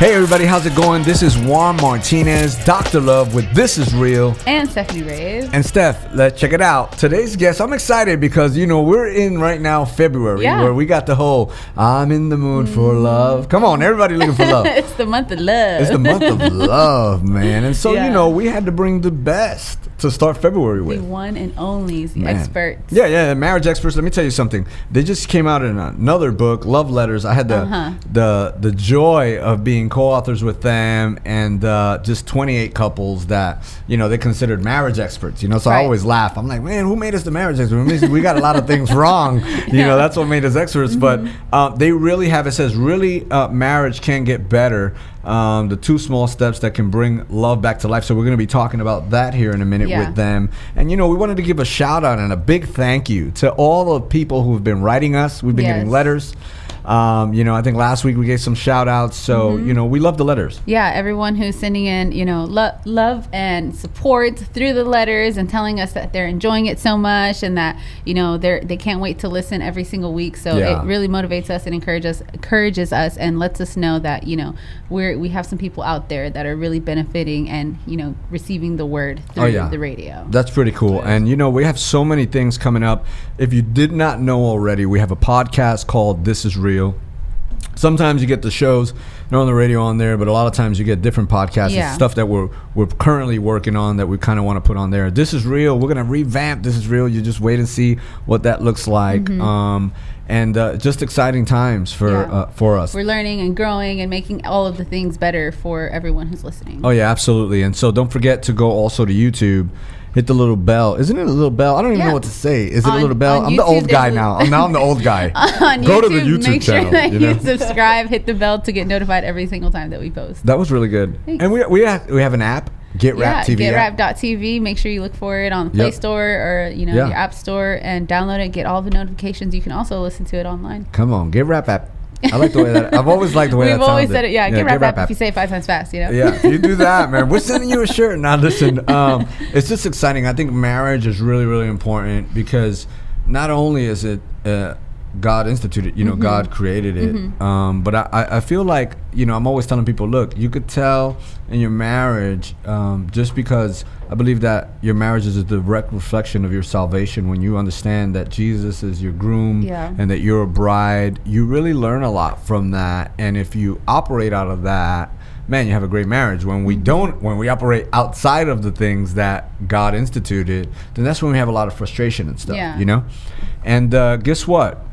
Hey everybody, how's it going? This is Juan Martinez, Dr. Love with This Is Real. And Stephanie Reyes. And Steph, let's check it out. Today's guest, I'm excited because, we're in right now February where we got the whole, I'm in the mood for love. Come on, everybody looking for love. It's the month of love. It's the month of love, man. And so, we had to bring the best to start February with. The one and only, the experts. Yeah, marriage experts. Let me tell you something. They just came out in another book, Love Letters. I had the joy of being co-authors with them and just 28 couples that, they considered marriage experts, so I always laugh. I'm like, man, who made us the marriage experts? We got a lot of things wrong. That's what made us experts. But they really have, it says, marriage can get better. The 2 small steps that can bring love back to life. So we're going to be talking about that here in a minute with them. And, we wanted to give a shout out and a big thank you to all the people who have been writing us. We've been getting letters. I think last week we gave some shout outs. So, we love the letters. Yeah, everyone who's sending in, love and support through the letters and telling us that they're enjoying it so much and that, they can't wait to listen every single week. So it really motivates us and encourages us and lets us know that, we have some people out there that are really benefiting and, receiving the word through the radio. That's pretty cool. And, we have so many things coming up. If you did not know already, we have a podcast called This Is Real. Sometimes you get the shows on the radio on there, but a lot of times you get different podcasts and stuff that we're currently working on that we kind of want to put on there. This Is Real. We're going to revamp This Is Real. You just wait and see what that looks like. And just exciting times for us. We're learning and growing and making all of the things better for everyone who's listening. Oh, yeah, absolutely. And so don't forget to go also to YouTube. Hit the little bell. Isn't it a little bell? I don't even know what to say. Is it a little bell? I'm the old guy now. I'm the old guy. Go to the YouTube make channel. Sure that you subscribe, hit the bell to get notified every single time that we post. That was really good. Thanks. And we have an app, Get Rap TV. GetRap.tv. Make sure you look for it on the Play Store or your App Store and download it. Get all the notifications. You can also listen to it online. Come on, Get Rap app. I like the way that I've always liked the way that sounded. We've always said it. Yeah, Get Rap app if you say it 5 times fast, Yeah, if you do that, man. We're sending you a shirt. Now, listen, it's just exciting. I think marriage is really, really important because not only is it God instituted, God created it, but I feel like, I'm always telling people, look, you could tell in your marriage, just because I believe that your marriage is a direct reflection of your salvation. When you understand that Jesus is your groom and that you're a bride, you really learn a lot from that. And if you operate out of that, man, you have a great marriage. When we operate outside of the things that God instituted, then that's when we have a lot of frustration and stuff, And guess what?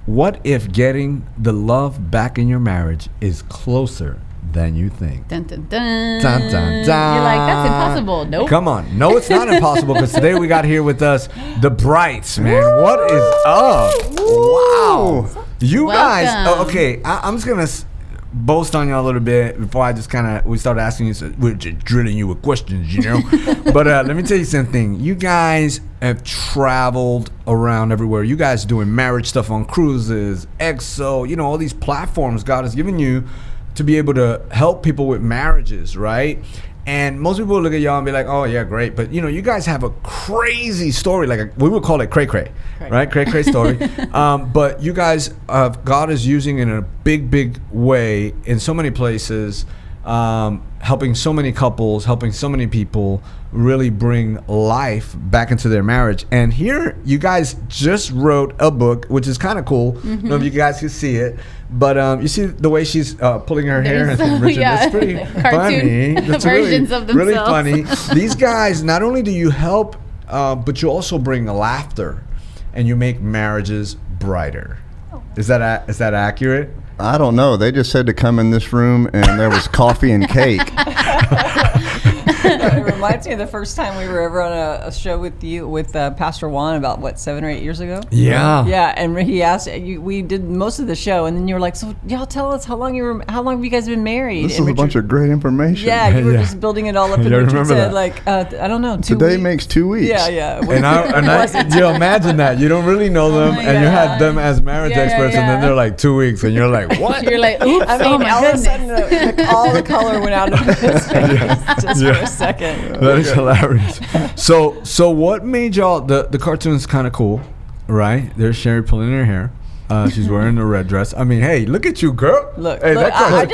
What if getting the love back in your marriage is closer than you think? Dun, dun, dun. Dun, dun, dun. You're like, that's impossible. Nope. Come on. No, it's not impossible because today we got here with us the Brights, man. Woo! What is up? Woo! Wow. You guys, okay, I'm just going to boast on you a little bit before I just we start asking you, so we're just drilling you with questions, But let me tell you something. You guys have traveled around everywhere. You guys doing marriage stuff on cruises, EXO, all these platforms God has given you to be able to help people with marriages, right? And most people look at y'all and be like, oh, yeah, great. But, you guys have a crazy story. We would call it cray-cray, right? Cray-cray story. But you guys, God is using in a big, big way in so many places, helping so many couples, helping so many people really bring life back into their marriage. And here, you guys just wrote a book, which is kind of cool. I don't know if you guys can see it. But you see the way she's pulling her hair and Richard, that's pretty funny. That's versions of themselves. Really funny. These guys, not only do you help, but you also bring laughter, and you make marriages brighter. Is that accurate? I don't know. They just said to come in this room, and there was coffee and cake. It reminds me of the first time we were ever on a show with you, with Pastor Juan, about 7 or 8 years ago. Yeah. Yeah, and he asked you. We did most of the show, and then you were like, "So, y'all tell us how long have you guys been married?" This is a bunch of great information. Yeah, you were just building it all up, and Richard said, "I don't know, 2 Today weeks." makes 2 weeks. Yeah. And you imagine that you don't really know them, and you had them as marriage experts, and then they're like 2 weeks, and you're like, what? You're like, oops. I mean, all of a sudden, all the color went out of his face just for a second. That is hilarious. So what made y'all, the cartoon's kind of cool, right? There's Sheri pulling her hair. She's wearing a red dress. I mean, hey, look at you, girl. Look, hey, I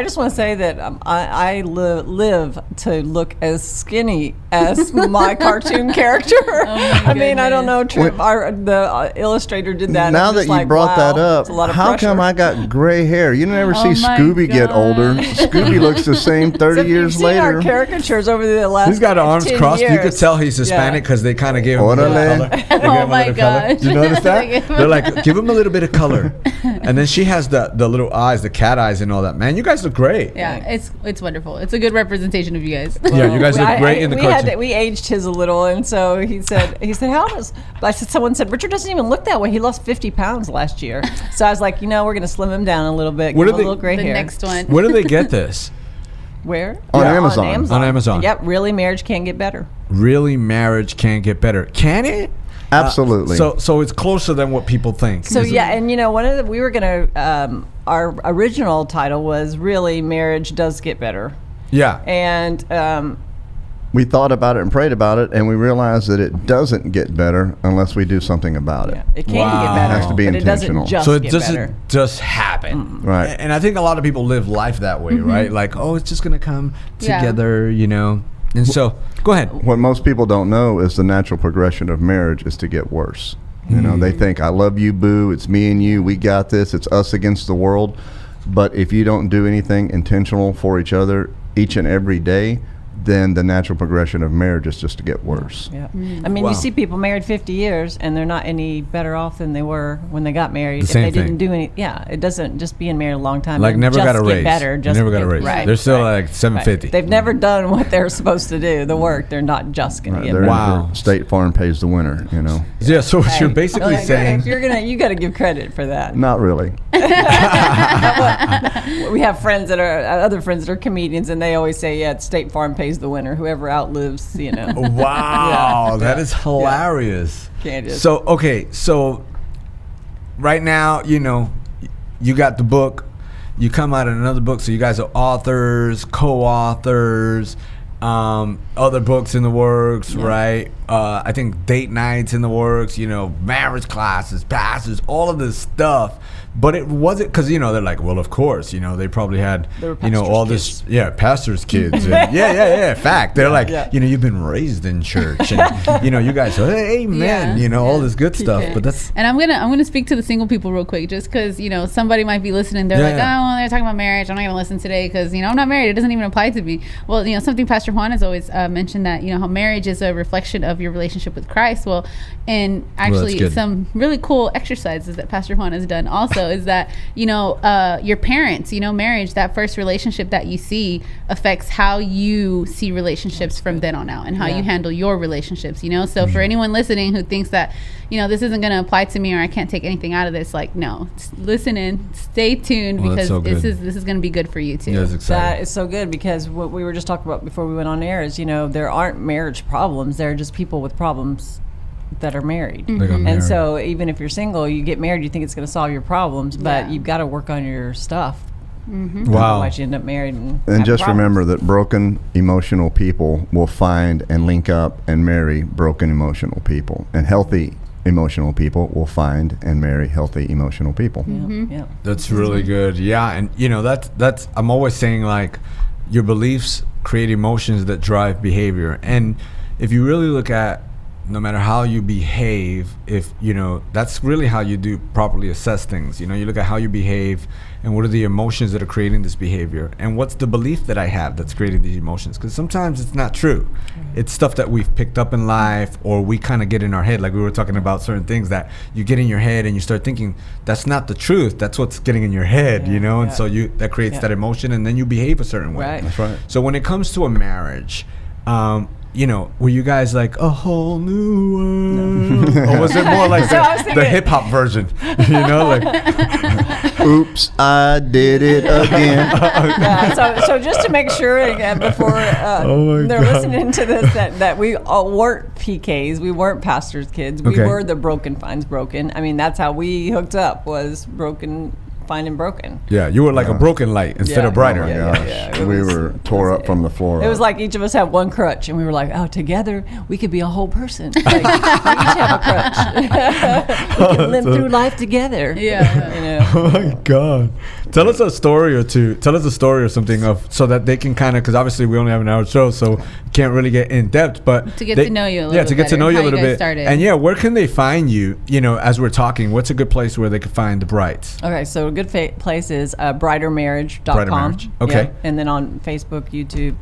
just want to say that I live to look as skinny as my cartoon character. I mean, I don't know. The illustrator did that. Now that you brought that up, how come I got gray hair? You never see Scooby get older. Scooby looks the same 30 years later. Our caricatures over the last. He's got arms crossed. Years. You could tell he's Hispanic because they kind of gave him a little color. Oh my gosh! You notice that? They're like, give him a little bit of color, and then she has the little eyes, the cat eyes, and all that. Man, you guys look great. Yeah, it's wonderful. It's a good representation of you guys. Well, yeah, you guys look great in the cartoon. We aged his a little, and so he said, how does? I said, someone said Richard doesn't even look that way. He lost 50 pounds last year. So I was like, we're gonna slim him down a little bit. Give him a little gray hair. The next one. Where do they get this? Where? On Amazon. On Amazon. Yep. Really, marriage can't get better. Really, marriage can't get better. Can it? Absolutely. So it's closer than what people think. So yeah, and we were gonna our original title was really marriage does get better. Yeah. And we thought about it and prayed about it, and we realized that it doesn't get better unless we do something about it. Yeah, it can get better. It has to be intentional. It doesn't so it get doesn't better. just happen. Right. And I think a lot of people live life that way, right? Like, oh, it's just gonna come together, And so, go ahead. What most people don't know is the natural progression of marriage is to get worse. They think, I love you, boo. It's me and you. We got this. It's us against the world. But if you don't do anything intentional for each other each and every day, then the natural progression of marriage is just to get worse. Yeah. I mean, you see people married 50 years and they're not any better off than they were when they got married. The same if they thing. didn't do any, it doesn't just being married a long time. Like never got a raise. Better, Never got a raise. Right, they're still like 750. Right. They've never done what they're supposed to do, the work. They're not just going to get They're wow. State Farm pays the winner, Yeah, so what you're basically saying. If you got to give credit for that. Not really. We have other friends that are comedians, and they always say, State Farm pays the winner. Whoever outlives, Wow, that is hilarious. Can't just. So right now, you got the book. You come out in another book, so you guys are authors, co-authors, other books in the works, right? I think date nights in the works, marriage classes, pastors, all of this stuff. But it wasn't because they're like, well, of course, they probably had all this, pastors' kids, and, fact. They're like, you've been raised in church, and you guys, amen, all this good stuff. But that's and I'm gonna speak to the single people real quick, just because somebody might be listening. They're like, oh, they're talking about marriage. I'm not gonna listen today because I'm not married. It doesn't even apply to me. Well, something Pastor Juan has always mentioned that how marriage is a reflection of your relationship with Christ. Well, and actually some really cool exercises that Pastor Juan has done also is that your parents, marriage, that first relationship that you see affects how you see relationships from then on out and how you handle your relationships. So for anyone listening who thinks that this isn't going to apply to me or I can't take anything out of this, like, no, listen in, stay tuned, because this is going to be good for you too. That is so good, because what we were just talking about before we went on air is there aren't marriage problems. There are just people with problems that are married. And so even if you're single, you get married, you think it's going to solve your problems, but you've got to work on your stuff. Wow. Otherwise you end up married and just problems. Remember that broken emotional people will find and link up and marry broken emotional people, and healthy emotional people will find and marry healthy emotional people. That's really good. And that's I'm always saying, like, your beliefs create emotions that drive behavior. And if you really look at no matter how you behave, if that's really how you do properly assess things. You look at how you behave and what are the emotions that are creating this behavior, and what's the belief that I have that's creating these emotions, because sometimes it's not true. It's stuff that we've picked up in life, or we kind of get in our head, like we were talking about certain things that you get in your head and you start thinking that's not the truth, that's what's getting in your head, and so that creates that emotion, and then you behave a certain way. Right. That's right. So when it comes to a marriage, were you guys like a whole new world? No. Or was it more like the hip hop version? Like, oops, I did it again. So just to make sure again before they're listening to this, that we all weren't PKs, we weren't pastors' kids, we were the Broken Finds Broken. I mean, that's how we hooked up, was broken finding broken. Yeah, you were like a broken light instead of brighter. Oh my gosh. We were tore up from the floor It was like each of us had one crutch, and we were like, oh, together we could be a whole person. Like, we each have a crutch. We can limp through life together. Yeah. You know? Oh my God. Tell us a story or two. Tell us a story or something so that they can kind of, because obviously we only have an hour show, so can't really get in depth, but to get to know you a little bit. Yeah, to get to know you a little bit. Started. And where can they find you, as we're talking? What's a good place where they can find the Brights? Okay, so a good place is brightermarriage.com. Brighter Marriage. Okay. Yep. And then on Facebook, YouTube,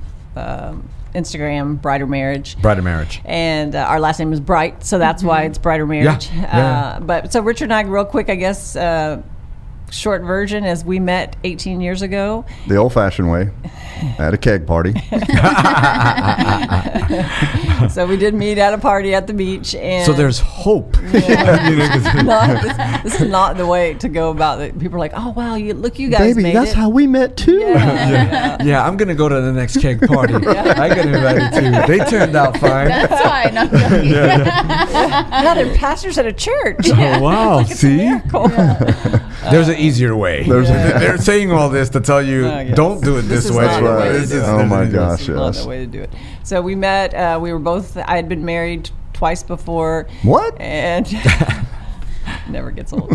Instagram, Brighter Marriage. Brighter Marriage. And our last name is Bright, so that's why it's Brighter Marriage. Yeah. But so Richard and I, real quick, I guess, short version is we met 18 years ago. The old-fashioned way, at a keg party. So we did meet at a party at the beach. And so there's hope. this is not the way to go about it. People are like, oh, wow, you guys Baby, made that's it. how we met, too. Yeah, I'm going to go to the next keg party. I got invited, too. They turned out fine. That's fine. I'm Now they're pastors at a church. Oh, wow. Like it's a See? miracle. There's an easier way. They're saying all this to tell you, don't do it this way. That's right. Oh my gosh, This is not the way to do it. So we met. We were both. I had been married twice before. What? And never gets old.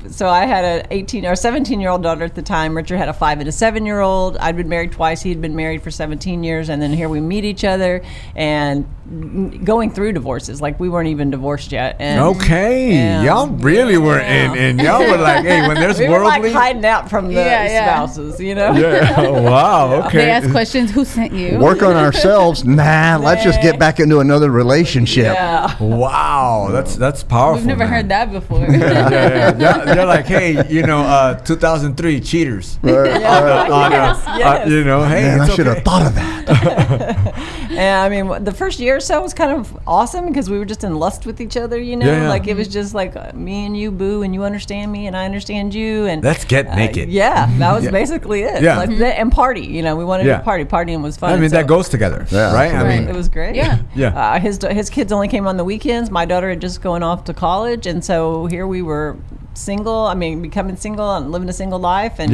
So I had an 18 or 17-year-old daughter at the time. Richard had a 5 and a 7-year-old. I'd been married twice. He'd been married for 17 years, and then here we meet each other and going through divorces. Like we weren't even divorced yet. And y'all really were in. Y'all were like, hey, when there's we were worldly, like hiding out from the spouses, Yeah. Oh, wow. Okay. They ask questions. Who sent you? Work on ourselves. Let's just get back into another relationship. Yeah. Wow, that's powerful. We've never heard that before. Yeah. They're like, hey, 2003 cheaters. Yes. Hey, Man, I it's should have okay. thought of that. And I mean, the first year or so was kind of awesome because we were just in lust with each other, Like it was just like me and you, boo, and you understand me and I understand you. And let's get naked. Yeah, that was basically it. Yeah. Like and party. We wanted to party. Partying was fun. I mean, that goes together, right? Absolutely. I mean, it was great. Yeah. His kids only came on the weekends. My daughter had just gone off to college, and so here we were single. I mean, becoming single and living a single life, and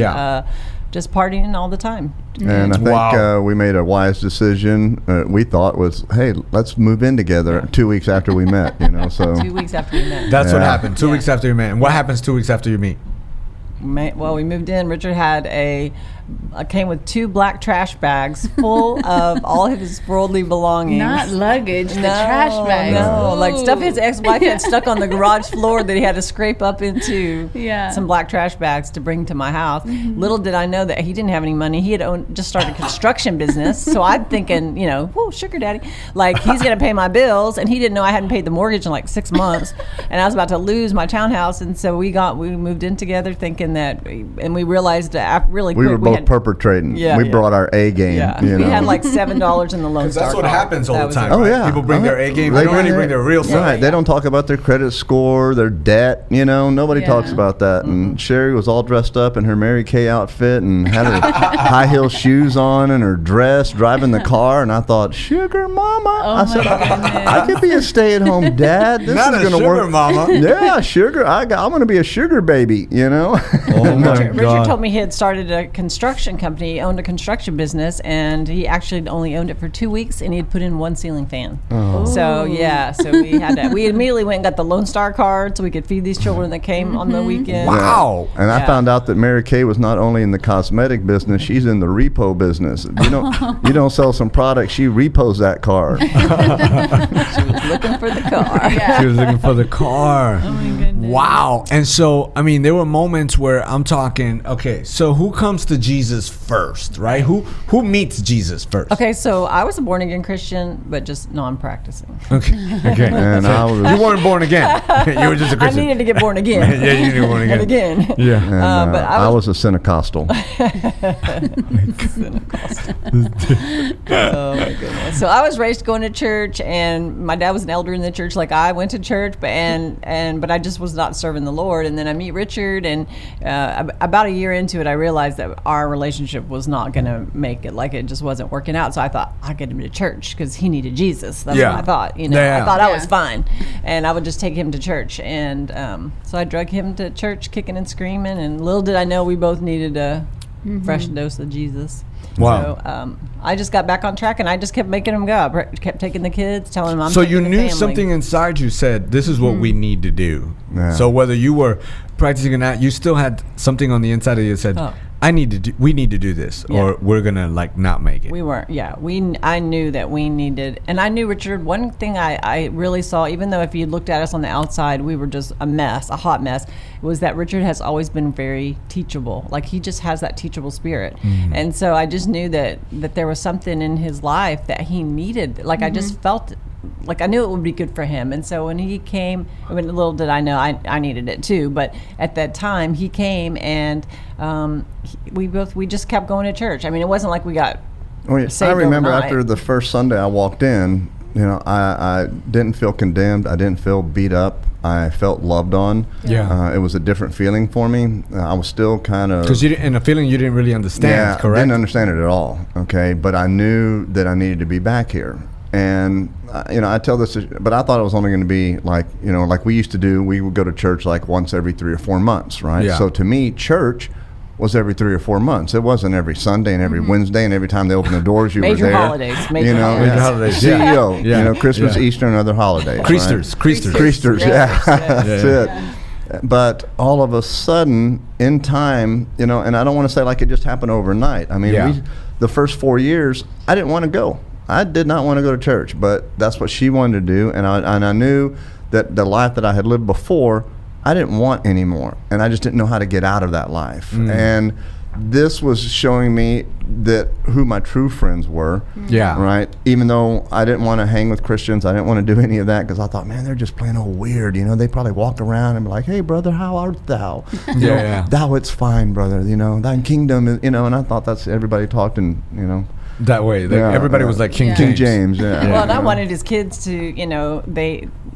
just partying all the time. And I think we made a wise decision. We thought was, hey, let's move in together 2 weeks after we met. So 2 weeks after we met. That's what happened. 2 weeks after you met. And what happens 2 weeks after you meet? Well, we moved in. Richard had came with 2 black trash bags full of all his worldly belongings. Not luggage, the trash bags. No, Ooh. like stuff his ex-wife had stuck on the garage floor that he had to scrape up into some black trash bags to bring to my house. Mm-hmm. Little did I know that he didn't have any money. He had just started a construction business. So I'm thinking, whoa, sugar daddy. Like, he's going to pay my bills. And he didn't know I hadn't paid the mortgage in like 6 months. And I was about to lose my townhouse. And so we moved in together thinking that, and we realized really quick. We were both perpetrating. We brought our A game. Yeah. We had like $7 in the Lone Star. That's what happens all the time. Oh, right? yeah. People bring their A game. They don't really bring their real stuff. Right. They don't talk about their credit score, their debt. Nobody talks about that. And Sheri was all dressed up in her Mary Kay outfit and had her high heel shoes on and her dress, driving the car. And I thought, sugar mama. I said, I could be a stay-at-home dad. This Not is a going to sugar work. mama. Yeah, sugar. I'm going to be a sugar baby. Oh my Richard God. told me he had started a construction company. He owned a construction business, and he actually only owned it for 2 weeks, and he had put in 1 ceiling fan. Oh. So we had to. We immediately went and got the Lone Star card so we could feed these children that came on the weekend. Wow. And I found out that Mary Kay was not only in the cosmetic business, she's in the repo business. You don't sell some product, she repos that car. She was looking for the car. She was looking for the car. Oh my goodness. Wow. And so, I mean, there were moments where I'm talking, okay, so who comes to Jesus first, right? Who meets Jesus first? Okay, so I was a born again Christian, but just non-practicing. Okay. And You weren't born again. You were just a I Christian. needed to get born again. Yeah, you needed to get born again. And again. Yeah. And, but I was a Pentecostal. Oh my goodness! So I was raised going to church, and my dad was an elder in the church. Like I went to church, but I just was not serving the Lord. And then I meet Richard, and about a year into it, I realized that our relationship was not going to make it. Like, it just wasn't working out. So I thought, I'll get him to church because he needed Jesus. That's what I thought. I thought I was fine, and I would just take him to church. And so I drug him to church, kicking and screaming. And little did I know we both needed a fresh dose of Jesus. Wow. So I just got back on track, and I just kept making them go. I kept taking the kids, telling them I'm So taking you the knew family. something inside you said, this is what we need to do. Yeah. So whether you were practicing or not, you still had something on the inside of you that said, we need to do this, or we're gonna not make it. We weren't. Yeah, I knew that we needed, and I knew, Richard. One thing I really saw, even though if you looked at us on the outside, we were just a mess, a hot mess, was that Richard has always been very teachable. Like, he just has that teachable spirit, and so I just knew that there was something in his life that he needed. Like, I just felt. Like, I knew it would be good for him. And so when he came, little did I know I needed it too, but at that time he came, and we just kept going to church. I mean, it wasn't like we got saved I remember overnight. after the first Sunday I walked in, I didn't feel condemned. I didn't feel beat up. I felt loved on. Yeah. It was a different feeling for me. I was still kind of... Because and a feeling you didn't really understand, correct? I didn't understand it at all, okay? But I knew that I needed to be back here. And, I tell this, but I thought it was only going to be like we used to do. We would go to church like once every 3 or 4 months, right? Yeah. So to me, church was every 3 or 4 months. It wasn't every Sunday and every Wednesday and every time they opened the doors, you were there. Major holidays. Major holidays. CEO, Christmas, Easter, and other holidays. Creasters, yeah. That's it. But all of a sudden, in time, and I don't want to say like it just happened overnight. I mean, the first 4 years, I didn't want to go. I did not want to go to church, but that's what she wanted to do, and I knew that the life that I had lived before, I didn't want anymore, and I just didn't know how to get out of that life. And this was showing me that who my true friends were. Yeah. Right. Even though I didn't want to hang with Christians, I didn't want to do any of that because I thought, man, they're just plain old weird. They probably walk around and be like, hey, brother, how art thou? Thou it's fine, brother. Thine kingdom is. And I thought that's everybody talked in. That way, everybody was like King James. Well, and I wanted his kids to,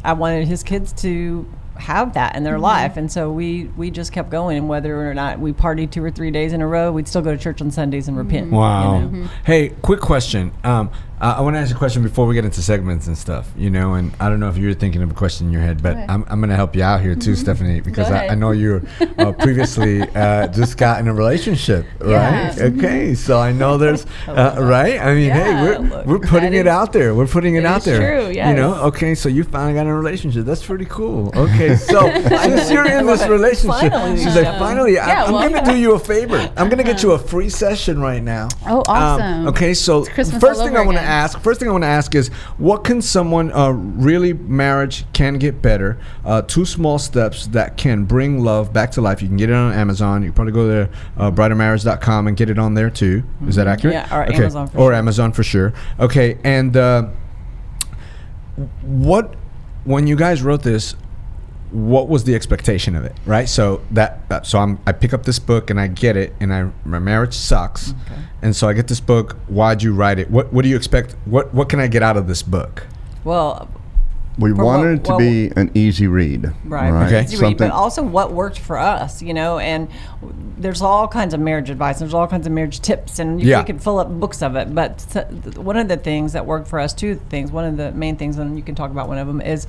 I wanted his kids to have that in their life, and so we just kept going. And whether or not we partied 2 or 3 days in a row, we'd still go to church on Sundays and repent. Wow. Hey, quick question. I want to ask a question before we get into segments and stuff, and I don't know if you're thinking of a question in your head, but I'm going to help you out here too, Stephanie, because I know you previously just got in a relationship, right? Okay, so I know there's, right? I mean, hey, we're putting it out there. We're putting it out there. True, yes. Okay, so you finally got in a relationship. That's pretty cool. Okay, so since you're in this relationship, she's like, finally, I'm going to do you a favor. I'm going to get you a free session right now. Oh, awesome. Okay, so first thing I want to ask is, what can someone really, marriage can get better? 2 small steps that can bring love back to life. You can get it on Amazon. You can probably go to brightermarriage.com and get it on there too. Is that accurate? Yeah, or Amazon for sure. Amazon for sure. Okay, and when you guys wrote this, what was the expectation of it, right? So I pick up this book and I get it, and my marriage sucks, and so I get this book. Why'd you write it? What do you expect? What can I get out of this book? Well, we wanted it to be an easy read, right? Okay, easy read, but also what worked for us, and there's all kinds of marriage advice. There's all kinds of marriage tips, and you can fill up books of it. But one of the things that worked for us, one of the main things, and you can talk about one of them, is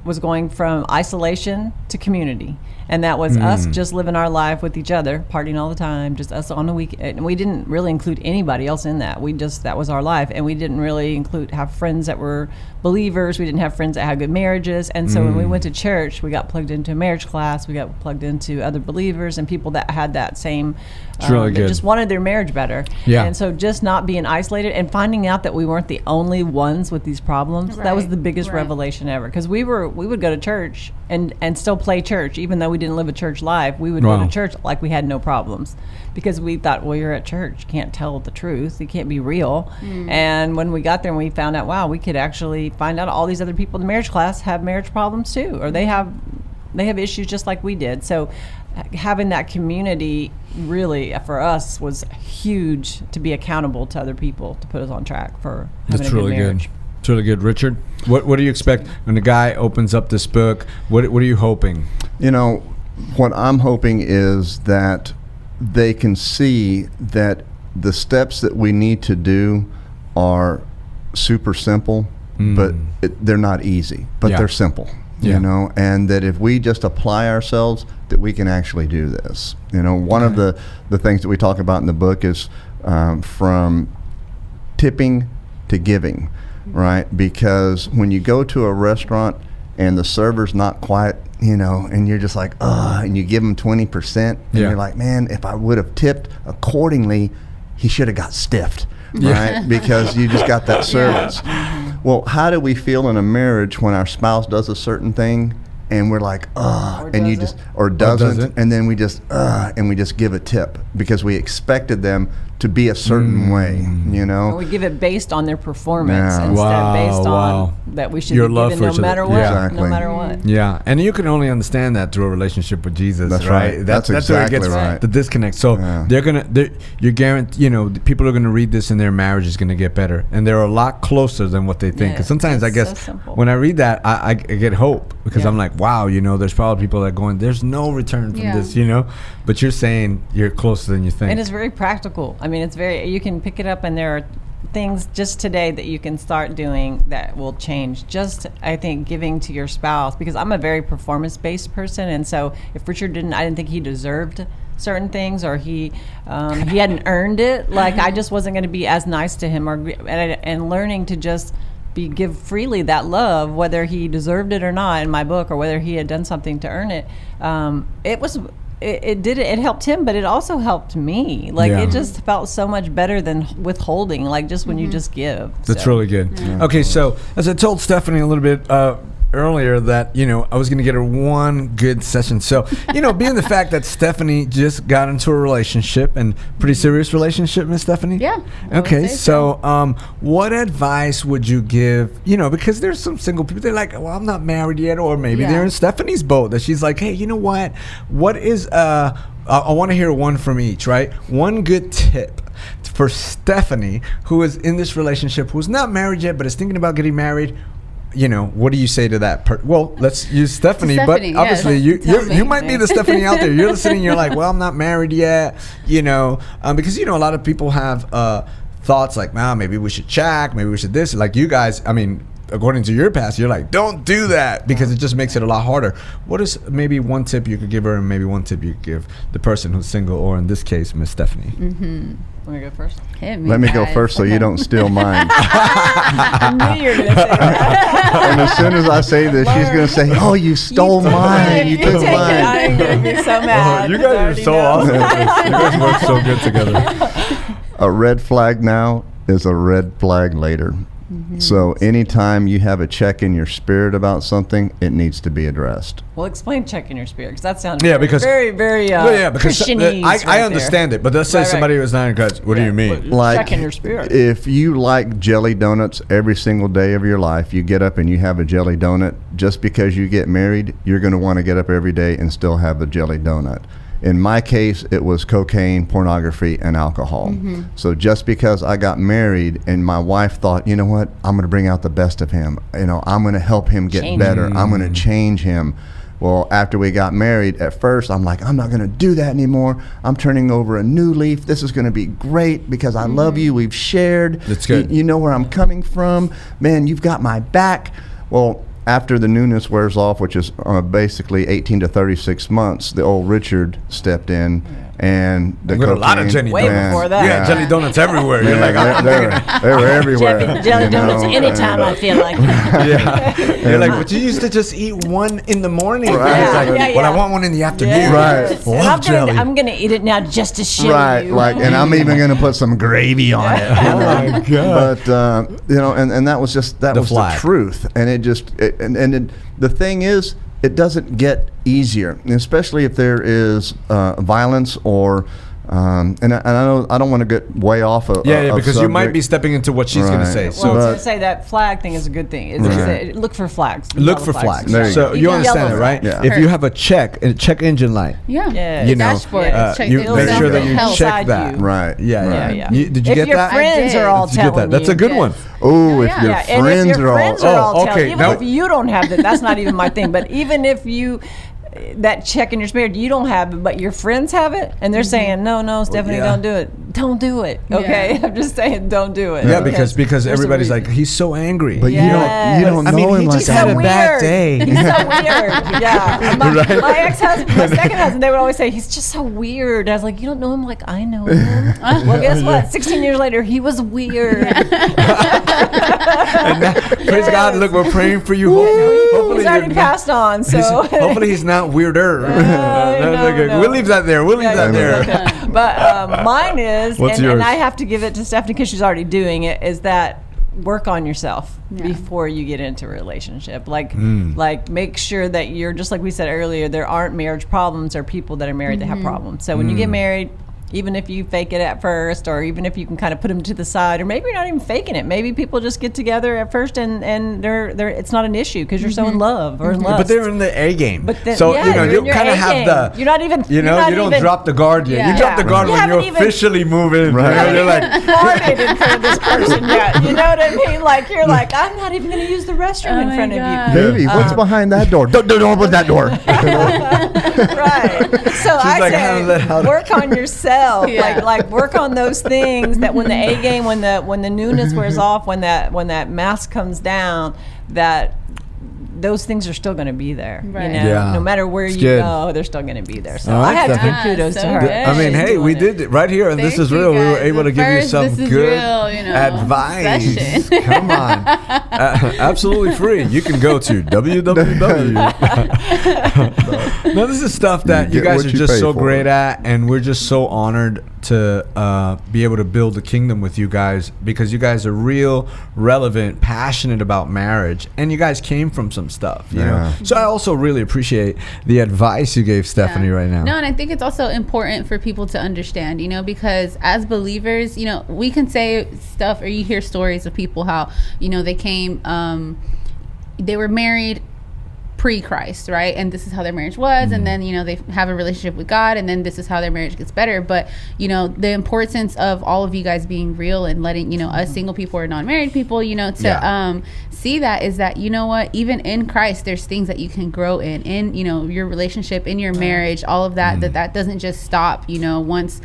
was going from isolation to community. And that was us just living our life with each other, partying all the time, just us on the weekend. And we didn't really include anybody else in that. That was our life. And we didn't really have friends that were believers. We didn't have friends that had good marriages. And so when we went to church, we got plugged into a marriage class. We got plugged into other believers and people that had that same, really good. just wanted their marriage better. Yeah. And so just not being isolated and finding out that we weren't the only ones with these problems, that was the biggest revelation ever. Because we would go to church and still play church, even though we didn't live a church life. We would go to church like we had no problems, because we thought, well, you're at church, you can't tell the truth, you can't be real. And when we got there and we found out, wow, we could actually find out all these other people in the marriage class have marriage problems too, or they have issues just like we did. So having that community really for us was huge, to be accountable to other people, to put us on track for having a good marriage. It's really good. Richard, what do you expect when the guy opens up this book? What are you hoping? You know, what I'm hoping is that they can see that the steps that we need to do are super simple, but they're not easy, but they're simple. You know, and that if we just apply ourselves, that we can actually do this. You know, one of the things that we talk about in the book is from tipping to giving, right? Because when you go to a restaurant and the server's not quite, you know, and you're just like, and you give them 20%, and you're like, man, if I would have tipped accordingly, he should have got stiffed. Right? Because you just got that service. Well, how do we feel in a marriage when our spouse does a certain thing and we're like, and you just, or doesn't, and then we just, and we just give a tip because we expected them to be a certain way, you know? Or we give it based on their performance instead of based on that we should Your be love given for no matter what, no matter what. Yeah, and you can only understand that through a relationship with Jesus. That's right. That's exactly where it gets right. the disconnect. So you're guaranteed. You know, people are gonna read this and their marriage is gonna get better, and they're a lot closer than what they think. Because sometimes I guess when I read that, I get hope because I'm like, wow, you know, there's probably people that are going, there's no return from this, you know. But you're saying you're closer than you think. And it's very practical. I mean, you can pick it up, and there are things just today that you can start doing that will change. Just, I think, giving to your spouse, because I'm a very performance-based person, and so if Richard I didn't think he deserved certain things, or he hadn't earned it. Like, I just wasn't going to be as nice to him, and learning to just give freely that love, whether he deserved it or not in my book, or whether he had done something to earn it. It helped him, but it also helped me. Like, it just felt so much better than withholding, like just when you just give. That's really good. Okay, so as I told Stephanie a little bit earlier that, you know, I was going to get her one good session. So, you know, being the fact that Stephanie just got into a relationship, and pretty serious relationship, Miss Stephanie? Yeah. Okay, so what advice would you give, you know, because there's some single people, they're like, well, I'm not married yet, or maybe they're in Stephanie's boat, that she's like, hey, you know what is, I want to hear one from each, right? One good tip for Stephanie, who is in this relationship, who's not married yet, but is thinking about getting married. You know, what do you say to that? Well, let's use Stephanie, but obviously you might be the Stephanie out there. You're listening, you're like, well, I'm not married yet, you know, because, you know, a lot of people have thoughts like, wow, maybe we should check, maybe we should this. Like you guys, I mean, according to your past, you're like, don't do that, because it just makes it a lot harder. What is maybe one tip you could give her, and maybe one tip you could give the person who's single, or in this case, Miss Stephanie? Want to go first? Let me go first so you don't steal mine. I knew you were going to say that. And as soon as I say this, she's going to say, oh, you stole mine. You took mine. I'm going to be so mad. You guys are so awesome. You guys work so good together. A red flag now is a red flag later. So anytime you have a check in your spirit about something, it needs to be addressed. Well, explain check in your spirit, because that sounds because very, very Christianese. I understand it, but let's say somebody who's not in Christ. What do you mean? Like, check in your spirit. If you like jelly donuts every single day of your life, you get up and you have a jelly donut. Just because you get married, you're going to want to get up every day and still have a jelly donut. In my case, it was cocaine, pornography, and alcohol. So just because I got married and my wife thought, you know what, I'm going to bring out the best of him. You know, I'm going to help him get better. I'm going to change him. Well, after we got married, at first, I'm like, I'm not going to do that anymore. I'm turning over a new leaf. This is going to be great because I love you. We've shared. That's good. You know where I'm coming from. Man, you've got my back. Well, after the newness wears off, which is basically 18 to 36 months, the old Richard stepped in, and the cocaine. A lot of jelly donuts. Way before that. Yeah, jelly donuts everywhere. You're like, they were everywhere. Jelly donuts anytime I feel like it. You're like, but you used to just eat one in the morning. Right. Well, I want one in the afternoon. Right. I'm going to eat it now just to show you. Right. Like, and I'm even going to put some gravy on it. Oh my God. But you know, and that was just the truth, and it just the thing is, it doesn't get easier, especially if there is violence or And I don't want to get way off of because subject. you might be stepping into what she's going to say. Well, So I was going to say that flag thing is a good thing. Look for flags. Look for flags. So you understand it, right? Yeah. If you have a check engine light, you know, dashboard, you make sure that you check that. You. Right. Yeah. Right. Did you get that? If your friends are all telling you. That's a good one. Oh, if your friends are all telling you. Even if you don't have that, that's not even my thing. But even if you... that check in your spirit, you don't have it, but your friends have it, and they're saying, no, Stephanie, don't do it. Don't do it. Okay, I'm just saying, don't do it. Yeah, because everybody's like, he's so angry. But you don't know him like that. He just had a bad day. He's so weird. Yeah, my ex-husband, my second husband, they would always say, he's just so weird. I was like, you don't know him like I know him. Well, guess what? 16 years later, he was weird. And now, praise God, look, we're praying for you. Hopefully he's already passed on, so hopefully he's not weirder. No. We'll leave that there. But mine is, and I have to give it to Stephanie because she's already doing it, is that work on yourself before you get into a relationship. Like make sure that you're, just like we said earlier, there aren't marriage problems or people that are married that have problems. So when you get married, even if you fake it at first, or even if you can kind of put them to the side, or maybe you're not even faking it. Maybe people just get together at first and they're it's not an issue because you're so in love or in love. But they're in the A game. But then, so you kind of have the. You're not even. You don't drop the guard yet. You drop the guard when you're officially moving. Right. You're like farted in front of this person yet. You know what I mean? Like you're like, I'm not even going to use the restroom in front of you. Baby, what's behind that door? Don't open that door. Right. So I say, work on yourself. Like work on those things that when the A game, when the newness wears off, when that mask comes down, that those things are still going to be there. Right. You know, no matter where you go, they're still going to be there. So I had to give kudos to her. I mean, hey, we did it right here, and this is real. We were able to give you some good advice. Come on, absolutely free. You can go to www. No, this is stuff that you guys are just so great at, and we're just so honored to be able to build the kingdom with you guys, because you guys are real, relevant, passionate about marriage, and you guys came from some stuff, you know. So I also really appreciate the advice you gave Stephanie right now. No, and I think it's also important for people to understand, you know, because as believers, you know, we can say stuff, or you hear stories of people how, you know, they came, they were married pre-Christ, right? And this is how their marriage was, and then, you know, they have a relationship with God, and then this is how their marriage gets better. But, you know, the importance of all of you guys being real and letting, you know, us single people or non-married people, you know, to see that is that, you know what, even in Christ, there's things that you can grow in, you know, your relationship, in your marriage, all of that, that doesn't just stop, you know, once.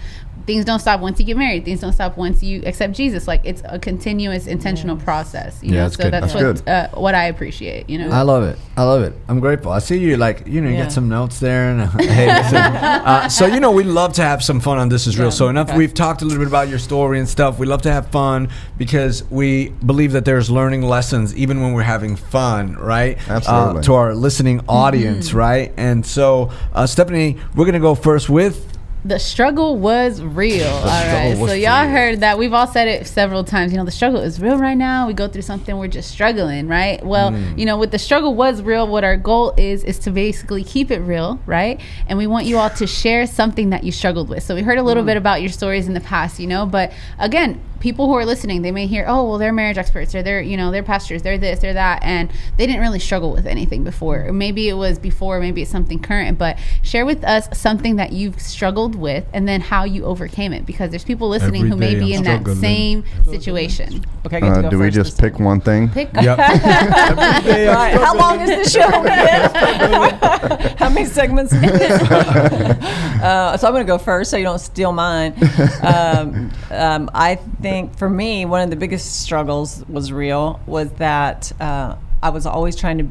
Things don't stop once you get married. Things don't stop once you accept Jesus. Like, it's a continuous, intentional process. You know, so that's what I appreciate. You know, I love it. I'm grateful. I see you, like, you know, you got some notes there, and hey, listen. So, you know, we love to have some fun on This Is Real. So we've talked a little bit about your story and stuff. We love to have fun because we believe that there's learning lessons even when we're having fun, right? Absolutely. To our listening audience, right? And so, Stephanie, we're gonna go first with. The struggle was real. All right. So y'all heard that. We've all said it several times. You know, the struggle is real right now. We go through something. We're just struggling, right? Well, you know, with the struggle was real, what our goal is to basically keep it real, right? And we want you all to share something that you struggled with. So we heard a little bit about your stories in the past, you know, but again, people who are listening, they may hear, oh, well, they're marriage experts, or they're, you know, they're pastors, they're this, they're that, and they didn't really struggle with anything before. Or maybe it was before, maybe it's something current, but share with us something that you've struggled with, and then how you overcame it, because there's people listening who may be in that same situation. Okay, I get to go do we first just pick one thing? Yep. Right. How long is the show again? How many segments is this? So I'm going to go first so you don't steal mine. I think for me, one of the biggest struggles was that I was always I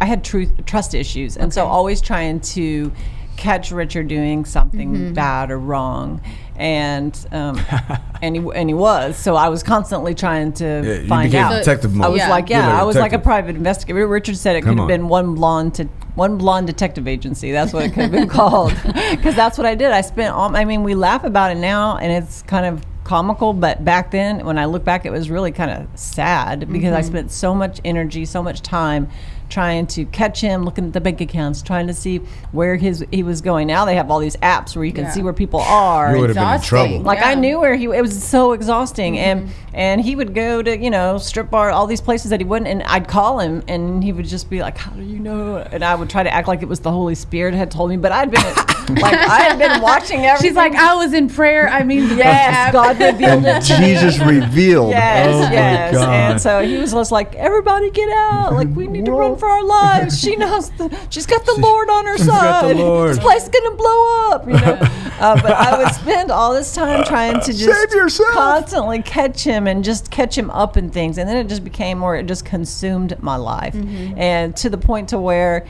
had trust issues, and so always trying to catch Richard doing something bad or wrong, and he was. So I was constantly trying to find out. Detective mode. I was I was like a private investigator. Richard said it could have been one blonde detective agency. That's what it could have been called, because that's what I did. I spent we laugh about it now, and it's kind of comical, but back then, when I look back, it was really kind of sad because I spent so much energy, so much time trying to catch him, looking at the bank accounts, trying to see where he was going. Now they have all these apps where you can see where people are. You would have been in trouble. Like I knew where it was so exhausting, and he would go to strip bar, all these places that he wouldn't, and I'd call him, and he would just be like, "How do you know?" And I would try to act like it was the Holy Spirit had told me, but I'd been I had been watching everything. She's like, I was in prayer. I mean, yes, God revealed it to Jesus me. revealed. Yes, yes. God. And so he was just like, everybody get out. Like, we need to run for our lives. She knows. She's got the Lord on her side. This place is going to blow up. But I would spend all this time trying to just constantly catch him and just catch him up in things. And then it just became where it just consumed my life. And to the point to where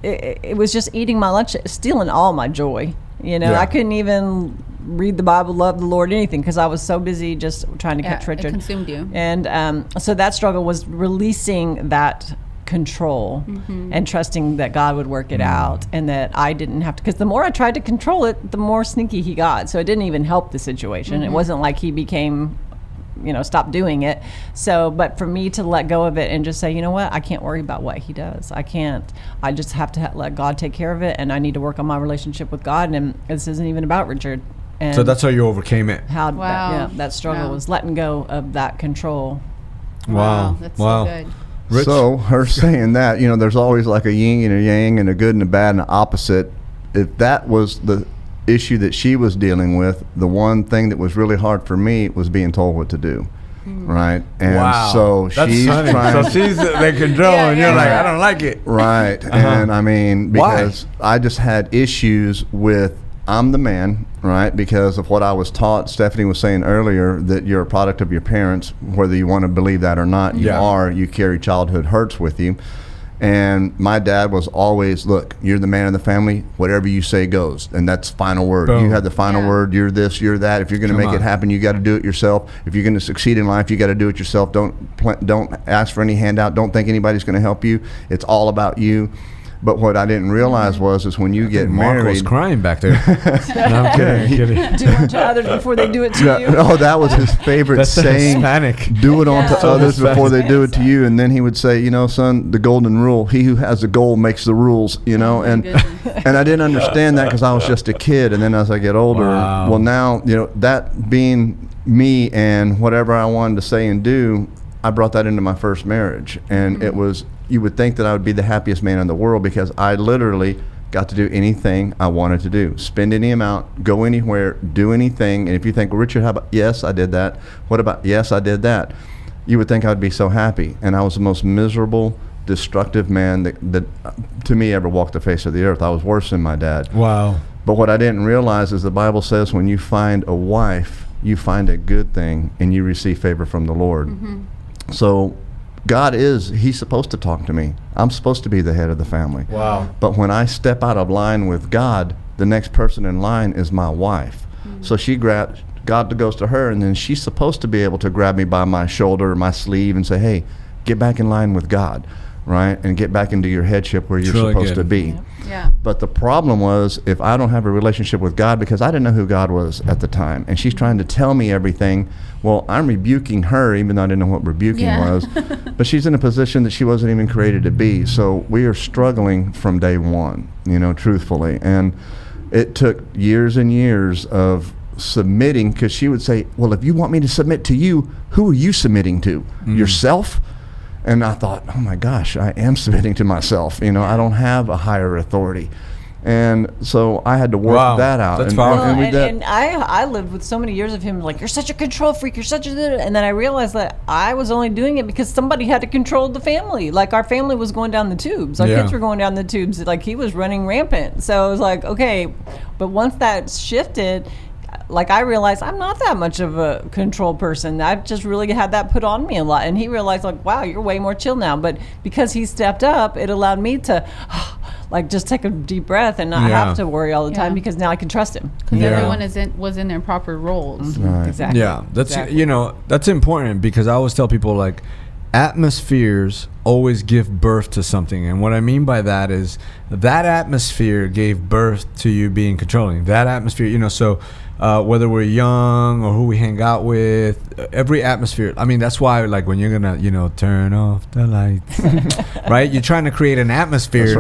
it was just eating my lunch, stealing all my joy. I couldn't even read the Bible, love the Lord, anything, because I was so busy just trying to catch Richard. It consumed you. And so that struggle was releasing that control and trusting that God would work it out, and that I didn't have to, because the more I tried to control it, the more sneaky he got. So it didn't even help the situation. It wasn't like he became stop doing it. So, but for me to let go of it and just say, you know what, I can't worry about what he does. I just have to let God take care of it, and I need to work on my relationship with God. And this isn't even about Richard. And so that's how you overcame it. That struggle was letting go of that control. Wow. That's so good. Rich? So her saying that, there's always like a yin and a yang and a good and a bad and an opposite. If that was the issue that she was dealing with, the one thing that was really hard for me was being told what to do. Right? And so she's trying. So she's the control, and you're like, I don't like it. Right. And I mean, because I just had issues with, I'm the man, right? Because of what I was taught. Stephanie was saying earlier that you're a product of your parents, whether you want to believe that or not. You carry childhood hurts with you. And my dad was always, look, you're the man of the family. Whatever you say goes. And that's final word. Boom. You have the final word. You're this, you're that. If you're going to make it happen, you got to do it yourself. If you're going to succeed in life, you got to do it yourself. Don't ask for any handout. Don't think anybody's going to help you. It's all about you. But what I didn't realize was when you get married. Marco's crying back there. No, I'm kidding. Do unto others before they do it to you. Oh, that was his favorite saying. Hispanic. Do it unto others before they do it to you. And then he would say, son, the golden rule, he who has the goal makes the rules, and I didn't understand that because I was just a kid. And then as I get older, well, now, that being me and whatever I wanted to say and do, I brought that into my first marriage. And it was, you would think that I would be the happiest man in the world because I literally got to do anything I wanted to do. Spend any amount, go anywhere, do anything. And if you think, well, Richard, how about, yes, I did that. What about, yes, I did that. You would think I would be so happy. And I was the most miserable, destructive man that to me ever walked the face of the earth. I was worse than my dad. Wow. But what I didn't realize is the Bible says when you find a wife, you find a good thing and you receive favor from the Lord. So God he's supposed to talk to me. I'm supposed to be the head of the family. Wow. But when I step out of line with God, the next person in line is my wife. So God goes to her, and then she's supposed to be able to grab me by my shoulder or my sleeve and say, hey, get back in line with God, right? And get back into your headship where you're supposed to be. Yeah. But the problem was, if I don't have a relationship with God, because I didn't know who God was at the time, and she's trying to tell me everything, well, I'm rebuking her, even though I didn't know what rebuking was. But she's in a position that she wasn't even created to be. So we are struggling from day one, truthfully. And it took years and years of submitting, because she would say, well, if you want me to submit to you, who are you submitting to? Yourself? And I thought, oh my gosh, I am submitting to myself. I don't have a higher authority. And so I had to work that out. That's powerful. And I lived with so many years of him like, you're such a control freak, you're such a... And then I realized that I was only doing it because somebody had to control the family. Like, our family was going down the tubes. Our kids were going down the tubes. Like, he was running rampant. So I was like, okay. But once that shifted... Like, I realized I'm not that much of a control person. I've just really had that put on me a lot. And he realized, like, wow, you're way more chill now. But because he stepped up, it allowed me to, just take a deep breath and not have to worry all the time, because now I can trust him. Because everyone was in their proper roles. Right. Exactly. Yeah, that's that's important, because I always tell people, like, atmospheres always give birth to something. And what I mean by that is that atmosphere gave birth to you being controlling. That atmosphere, so whether we're young or who we hang out with, every atmosphere. I mean, that's why, like, when you're gonna, turn off the lights, right? You're trying to create an atmosphere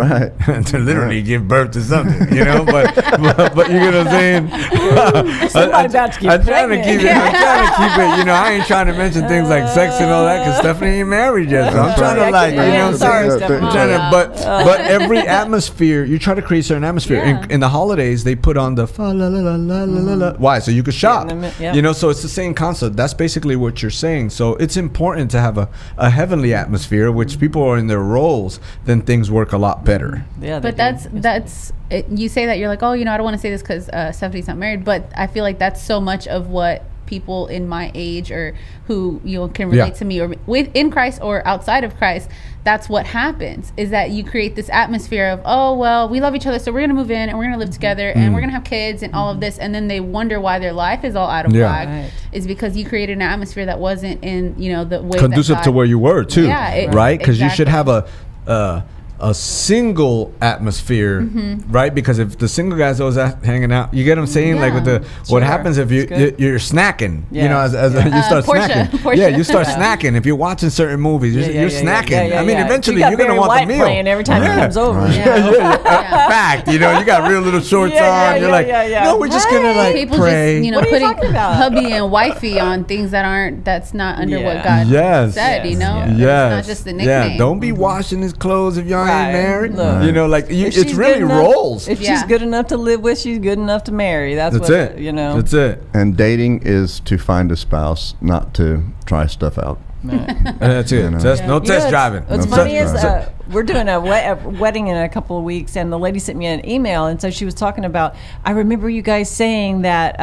to literally give birth to something, but you know what I'm saying? I'm trying to keep it. I ain't trying to mention things like sex and all that because Stephanie ain't married yet. So I'm trying to but every atmosphere, you try to create a certain atmosphere. In the holidays, they put on the fa la la la la la la. Why? So you could shop. So it's the same concept. That's basically what you're saying. So it's important to have a heavenly atmosphere, which people are in their roles, then things work a lot better. Yeah, but that's it. You say that, you're like, oh, I don't want to say this because Stephanie's not married, but I feel like that's so much of what people in my age or who can relate to me or in Christ or outside of Christ, that's what happens, is that you create this atmosphere of, oh, well, we love each other, so we're gonna move in and we're gonna live together and we're gonna have kids and all of this, and then they wonder why their life is all out of whack. Is because you created an atmosphere that wasn't in the way conducive to where you were too, right? Because you should have a single atmosphere, right? Because if the single guys always hanging out, you get what I'm saying? Like with what happens if you're snacking, as you start snacking. You start snacking. If you're watching certain movies, you're snacking. I mean, eventually you're gonna want the meal. Playing every time he comes over. Fact, you got real little shorts on. You're like, no, we're just gonna like people pray. Just putting hubby and wifey on things that's not under what God said. It's not just the nickname. Don't be washing his clothes if y'all ain't married. It's really roles. If she's good enough to live with, she's good enough to marry. That's it. That's it. And dating is to find a spouse, not to try stuff out. That's it. No test driving. What's funny is we're doing a wedding in a couple of weeks, and the lady sent me an email, and so she was talking about, I remember you guys saying that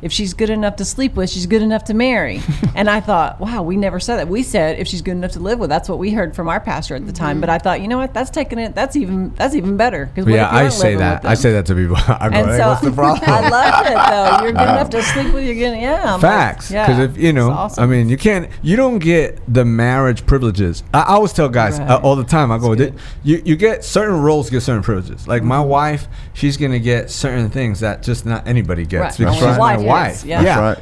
if she's good enough to sleep with, she's good enough to marry. And I thought, wow, we never said that. We said if she's good enough to live with. That's what we heard from our pastor at the time. But I thought, you know what? That's even better. I say that. I say that to people. I go, hey, what's the problem? I loved it though. You're good enough to sleep with. You're good. Facts. Because if awesome. I mean, you don't get the marriage privileges. I always tell guys all the time. I go, you get certain roles, get certain privileges. Like my wife, she's gonna get certain things that just not anybody gets because she's my wife.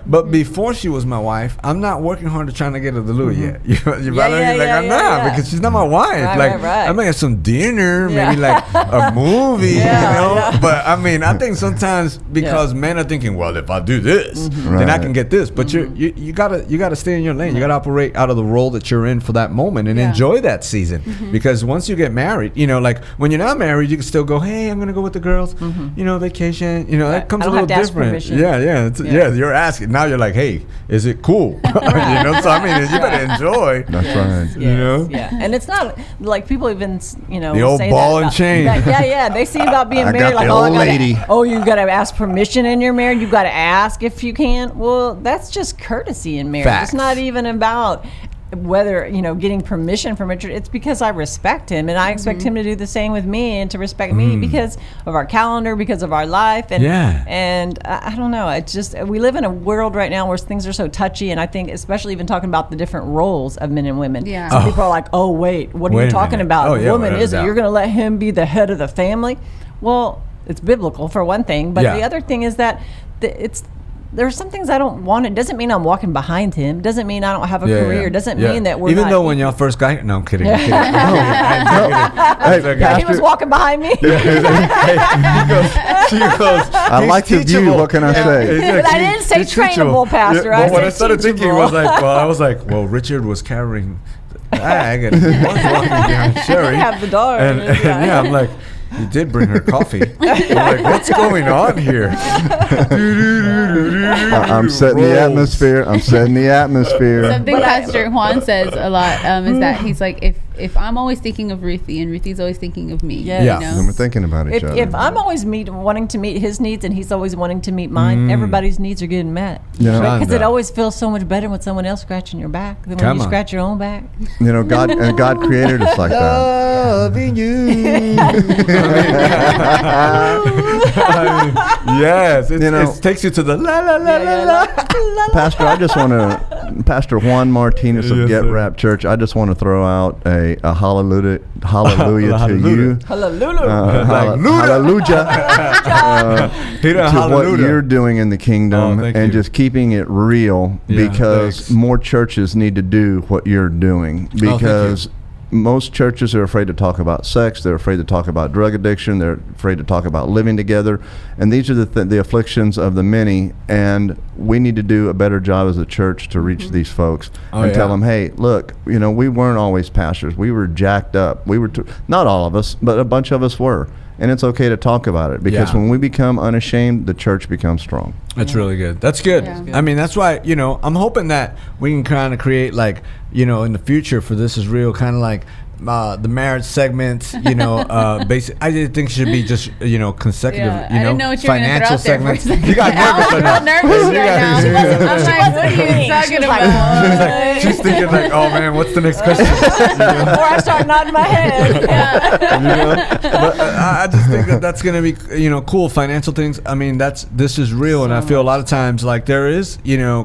But before she was my wife, I'm not working hard to trying to get her the Louis yet. I'm not because she's not my wife. I may have some dinner, maybe like a movie, But I mean, I think sometimes because men are thinking, well, if I do this, then I can get this. But you gotta stay in your lane. You gotta operate out of the role that you're in for that moment and enjoy that season. Because once you get married, like when you're not married, you can still go, hey, I'm gonna go with the girls, vacation, that comes a little different. You're asking. Now you're like, hey, is it cool? So I mean, you better enjoy. That's right. And it's not like people even the old ball and chain. They see about being married like, you gotta ask permission in your marriage. You gotta ask if you can. Well, that's just courtesy in marriage. Facts. It's not even about whether getting permission from Richard. It's because I respect him and I expect him to do the same with me and to respect me because of our calendar, because of our life, and I don't know, it's just we live in a world right now where things are so touchy, and I think especially even talking about the different roles of men and women, some people are like, oh wait, what are you talking about? The woman is it? You're gonna let him be the head of the family? Well, it's biblical for one thing, but the other thing is that there's some things I don't want. It doesn't mean I'm walking behind him. Doesn't mean I don't have a career. Doesn't mean that we're even though when y'all first got here. No, I'm kidding. He was walking behind me. She goes, I like the view. What can I say? But I didn't say trainable, Pastor. What I started thinking was I was like, well, Richard was carrying the bag and was walking behind Sheri. Have the dog. And I'm like, you did bring her coffee. I'm like, what's going on here? I'm setting the atmosphere. Something Pastor Juan says a lot is that he's like, if I'm always thinking of Ruthie and Ruthie's always thinking of me. And we're thinking about each other. If I'm always wanting to meet his needs and he's always wanting to meet mine, everybody's needs are getting met. Because it always feels so much better when someone else scratching your back than when you scratch your own back. God created us like that. Loving you. Yes, it takes you to the la la la la la. Pastor, I just want to Pastor Juan Martinez of Get Rap Church, I just want to throw out a hallelujah to you. Hallelujah. To what you're doing in the kingdom and just keeping it real, because more churches need to do what you're doing, because most churches are afraid to talk about sex. They're afraid to talk about drug addiction. They're afraid to talk about living together. And these are the afflictions of the many. And we need to do a better job as a church to reach these folks and tell them, hey, look, we weren't always pastors. We were jacked up. We were not all of us, but a bunch of us were. And it's okay to talk about it, because when we become unashamed, the church becomes strong. That's really good. That's good. Yeah. I mean, that's why, I'm hoping that we can kind of create, like, in the future for This Is Real, kind of like the marriage segments, basic. I didn't think it should be just, consecutive, I didn't know what you were financial segments. You got nervous right now. I'm nervous right now. I'm like, what are you talking about? She's thinking like, oh man, what's the next question? Before I start nodding my head. But I just think that's going to be, cool financial things. I mean, This Is Real. And I feel a lot of times like there is,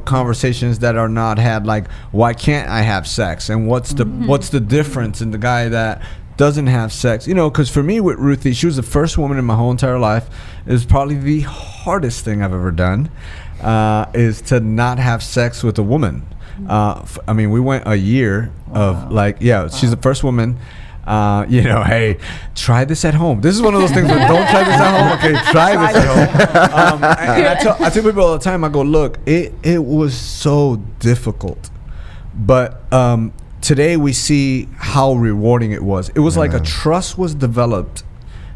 conversations that are not had, like, why can't I have sex? And what's the difference in the guy that doesn't have sex? Because for me with Ruthie, she was the first woman in my whole entire life. It was probably the hardest thing I've ever done, is to not have sex with a woman. I mean, we went a year of she's the first woman. Hey, try this at home. This is one of those things where don't try this at home. Okay, try this at home. And I tell people all the time, I go, look, it was so difficult. But today we see how rewarding it was. It was like a trust was developed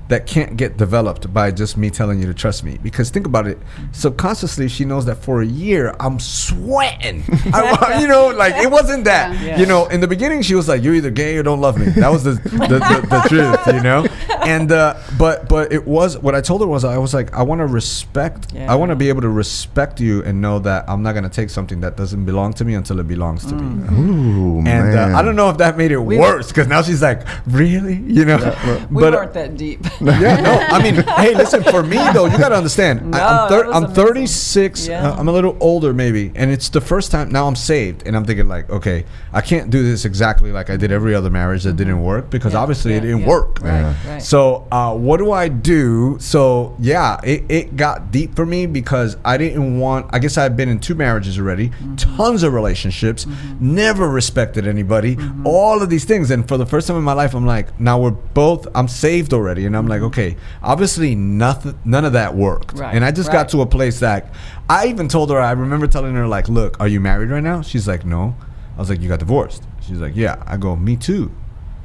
that can't get developed by just me telling you to trust me. Because think about it, subconsciously she knows that for a year I'm sweating. It wasn't that. Yeah. In the beginning she was like, you're either gay or don't love me. That was the truth, And but it was, what I told her was, I was like, I want to respect. I want to be able to respect you and know that I'm not going to take something that doesn't belong to me until it belongs to me. Ooh, and man. I don't know if that made it worse, because now she's like, really, we weren't that deep. Yeah, no. I mean, hey, listen. For me, though, you gotta understand. I'm 36. Yeah. I'm a little older, maybe, and it's the first time. Now I'm saved, and I'm thinking like, okay, I can't do this exactly like I did every other marriage that didn't work, because obviously it didn't work. Right. So, what do I do? So, it got deep for me, because I didn't want. I guess I've been in 2 marriages already, tons of relationships, never respected anybody, all of these things, and for the first time in my life, I'm like, now I'm saved already, and I'm like, okay, obviously none of that worked. Right. And I just got to a place that I even told her, I remember telling her, like, look, are you married right now? She's like, no. I was like, you got divorced? She's like, yeah. I go, me too.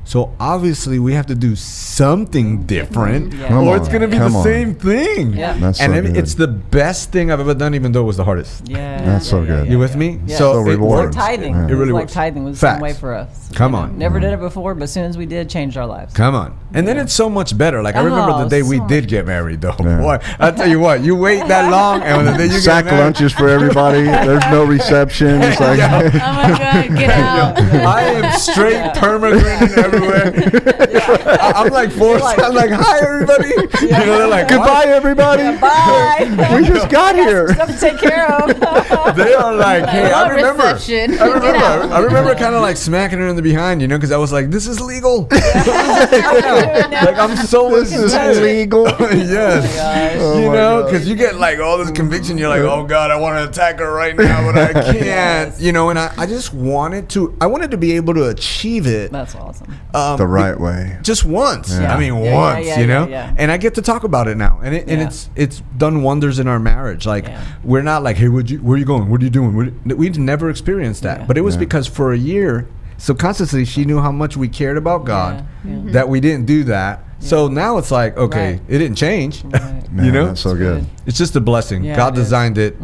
So obviously we have to do something different, or it's going to be the same thing. Yeah. That's it's the best thing I've ever done, even though it was the hardest. Yeah. That's so good. You with me? Yeah. So it worked. Tithing. It really was works. like tithing was the same way for us. Come on. Never did it before, but as soon as we did, changed our lives. Come on. And then it's so much better. Like, I remember the day we did get married, though. Boy, I tell you what, you wait that long, and the day you sack get married, lunches for everybody. There's no reception. It's like, oh my God, get out. I am straight perma-grinning everywhere. I'm like forced. I'm like, hi everybody. They're like, goodbye everybody. Bye. We just got here. Stuff to take care of. They are like, hey, I remember I remember kind of like smacking her in the behind, because I was like, this is legal. Like, I'm so this is illegal. Yes. Oh because you get like all this conviction. You're like, oh God, I want to attack her right now, but I can't. And I just wanted to be able to achieve it. That's awesome. The right way. Just once. Yeah. I mean, once, and I get to talk about it now, and it's done wonders in our marriage. Like, we're not like, hey, where are you going? What are you doing? We'd never experienced that, but it was because for a year, subconsciously, she knew how much we cared about God, that we didn't do that. So now it's like, okay, it didn't change. Right. Man, that's so good. It's just a blessing. God designed it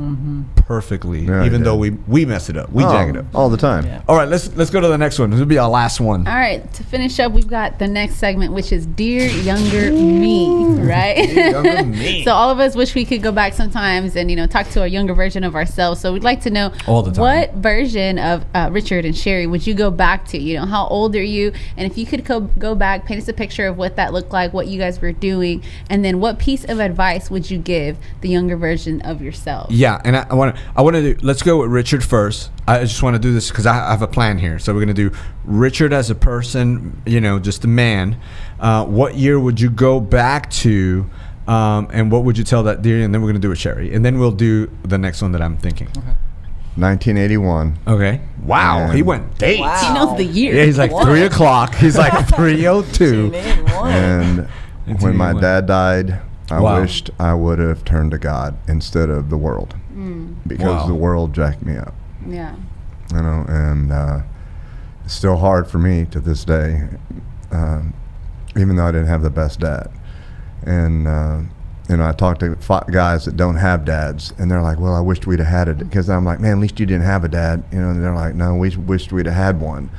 perfectly, even though we mess it up. We jag it up all the time. All right, let's go to the next one. This will be our last one. All right, to finish up, we've got the next segment, which is Dear Younger Me, right? Dear Younger Me. So all of us wish we could go back sometimes and talk to a younger version of ourselves. So we'd like to know all the time, what version of Richard and Sheri would you go back to? How old are you? And if you could go back, paint us a picture of what that looked like, what you guys were doing, and then what piece of advice would you give the younger version of yourself. Yeah, and I want to do. Let's go with Richard first. I just want to do this because I have a plan here. So we're gonna do Richard as a person, just a man. What year would you go back to, and what would you tell that dear? And then we're gonna do it, Sheri, and then we'll do the next one that I'm thinking. Okay. 1981. Okay. Wow. He went dates. Wow. He knows the year. Yeah, he's like 3 o'clock. He's like 3:02. And when my dad died, I wished I would have turned to God instead of the world, because the world jacked me up. Yeah. And it's still hard for me to this day, even though I didn't have the best dad. And I talk to guys that don't have dads, and they're like, well, I wished we'd have had it. Because I'm like, man, at least you didn't have a dad. And they're like, no, we wished we'd have had one.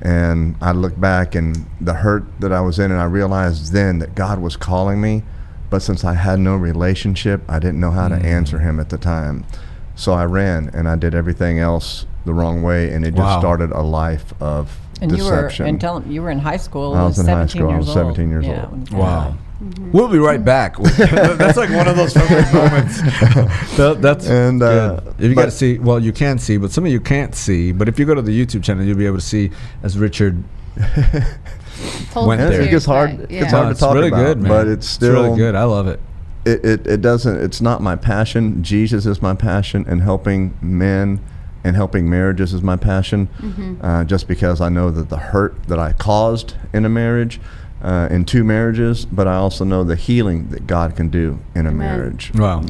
And I look back and the hurt that I was in, and I realized then that God was calling me. But since I had no relationship, I didn't know how to answer him at the time. So I ran, and I did everything else the wrong way, and it just started a life of deception. You were in high school. I was in high school. I was 17 years old. Wow. Mm-hmm. We'll be right back. That's like one of those favorite moments. That's good. If you got to see, well, you can see, but some of you can't see. But if you go to the YouTube channel, you'll be able to see as Richard went there. It gets hard. It's hard to talk really about, good, man. But it's still really good. I love it. It doesn't. It's not my passion. Jesus is my passion, and helping men and helping marriages is my passion. Mm-hmm. Just because I know that the hurt that I caused in a marriage. In 2 marriages, but I also know the healing that God can do in a marriage. Wow,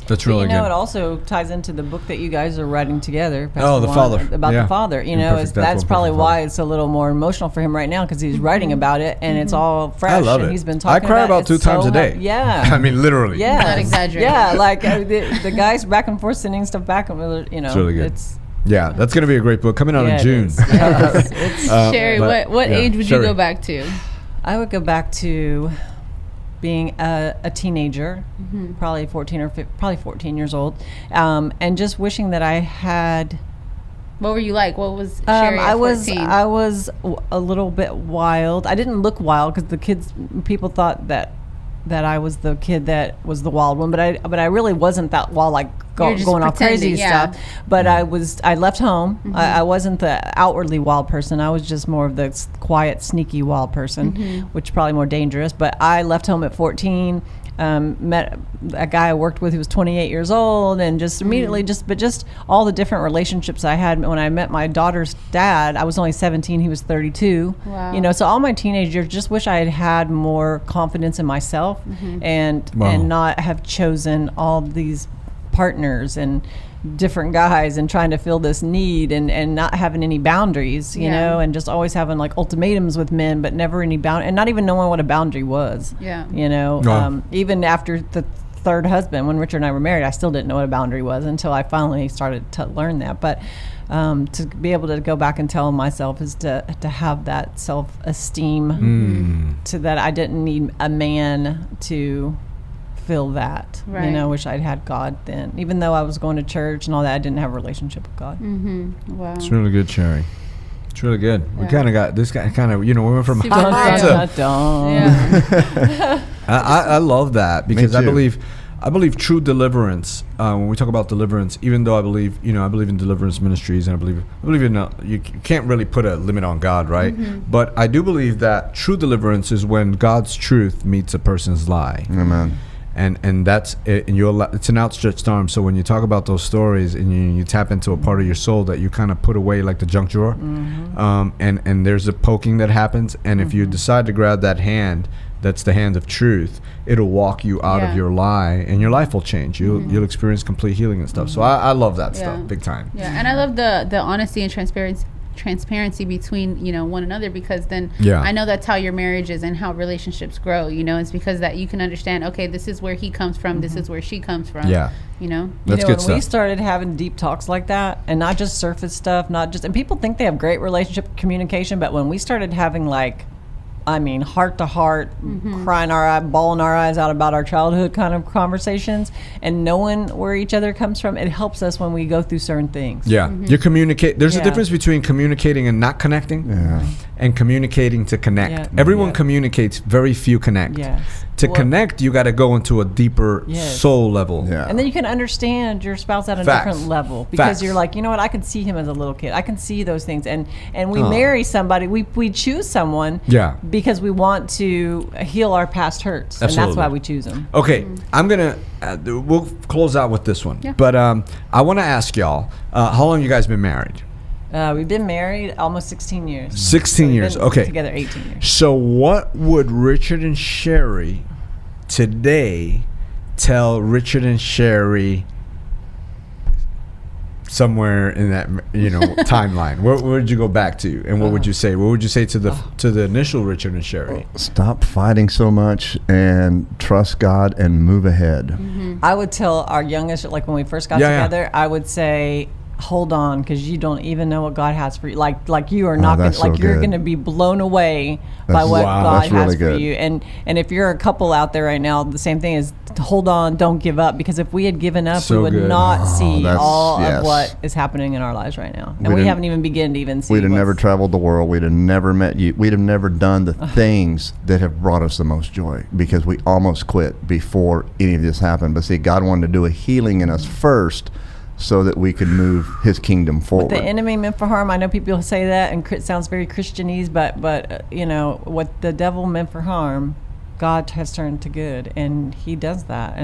that's really good. It also ties into the book that you guys are writing together. The Father. About the Father. That's probably why it's a little more emotional for him right now, because he's writing about it, and it's all fresh. I love and it. He's been talking. I cry about 2 times a day. Yeah. I mean, literally. Yeah. Not exaggerating. Yeah, like the guys back and forth sending stuff back, It's really good. Yeah, that's going to be a great book coming out in June. Sheri, what age would you go back to? I would go back to being a teenager, probably 14 years old, and just wishing that I had. What were you like? What was Sheri at 14? I was a little bit wild. I didn't look wild because people thought that I was the kid that was the wild one, but I really wasn't that wild, like going off crazy stuff. But I left home. I wasn't the outwardly wild person. I was just more of the quiet, sneaky wild person, which is probably more dangerous. But I left home at 14. Met a guy I worked with who was 28 years old, and just immediately just all the different relationships I had. When I met my daughter's dad, I was only 17, he was 32. Wow. So all my teenage years, just wish I had had more confidence in myself and not have chosen all these partners and different guys and trying to fill this need and not having any boundaries, you know, and just always having like ultimatums with men, but never any bound, and not even knowing what a boundary was. Even after the 3rd husband, when Richard and I were married, I still didn't know what a boundary was until I finally started to learn that. But to be able to go back and tell myself is to have that self-esteem, to that I didn't need a man to feel that, wish I'd had God then. Even though I was going to church and all that, I didn't have a relationship with God. Wow. It's really good, Sheri. It's really good. We kind of got this guy we went from I love that, because I believe true deliverance, when we talk about deliverance, even though I believe in deliverance ministries, and I believe in you can't really put a limit on God, right? But I do believe that true deliverance is when God's truth meets a person's lie. Amen. And that's it, and it's an outstretched arm. So when you talk about those stories and you tap into a part of your soul that you kind of put away like the junk drawer, and there's a poking that happens, and if you decide to grab that hand, that's the hand of truth, it'll walk you out of your lie, and your life will change. You'll experience complete healing and stuff. So I love that stuff big time. Yeah, and I love the honesty and transparency between one another, because then I know that's how your marriage is and how relationships grow. It's because that you can understand, okay, this is where he comes from, this is where she comes from. That's good when stuff. We started having deep talks like that, and not just surface stuff, and people think they have great relationship communication, but when we started having heart to heart, bawling our eyes out about our childhood kind of conversations, and knowing where each other comes from, it helps us when we go through certain things. You communicate. There's a difference between communicating and not connecting. and communicating to connect. Yeah. Everyone communicates, very few connect. Yes. To connect, you got to go into a deeper soul level. Yeah. And then you can understand your spouse at a different level, because you're like, you know what, I can see him as a little kid. I can see those things. And we marry somebody, we choose someone because we want to heal our past hurts. Absolutely. And that's why we choose them. Okay, I'm going to, we'll close out with this one. Yeah. But I want to ask y'all, how long you guys been married? We've been married almost 16 years. 16 years, okay. Together 18 years. So what would Richard and Sheri today tell Richard and Sheri somewhere in that timeline? Where would you go back to, and what would you say? What would you say to the initial Richard and Sheri? Stop fighting so much and trust God and move ahead. Mm-hmm. I would tell our youngest, like when we first got together, I would say, hold on, because you don't even know what God has for you. Like you are not gonna, like you're going to be blown away by what God has for you. And if you're a couple out there right now, the same thing is hold on, don't give up, because if we had given up, we would not see all of what is happening in our lives right now. And we haven't even begun to even see. We'd have never traveled the world. We'd have never met you. We'd have never done the things that have brought us the most joy, because we almost quit before any of this happened. But see, God wanted to do a healing in us first, so that we could move his kingdom forward. What the enemy meant for harm, I know people say that, and it sounds very Christianese, but what the devil meant for harm, God has turned to good, and he does that.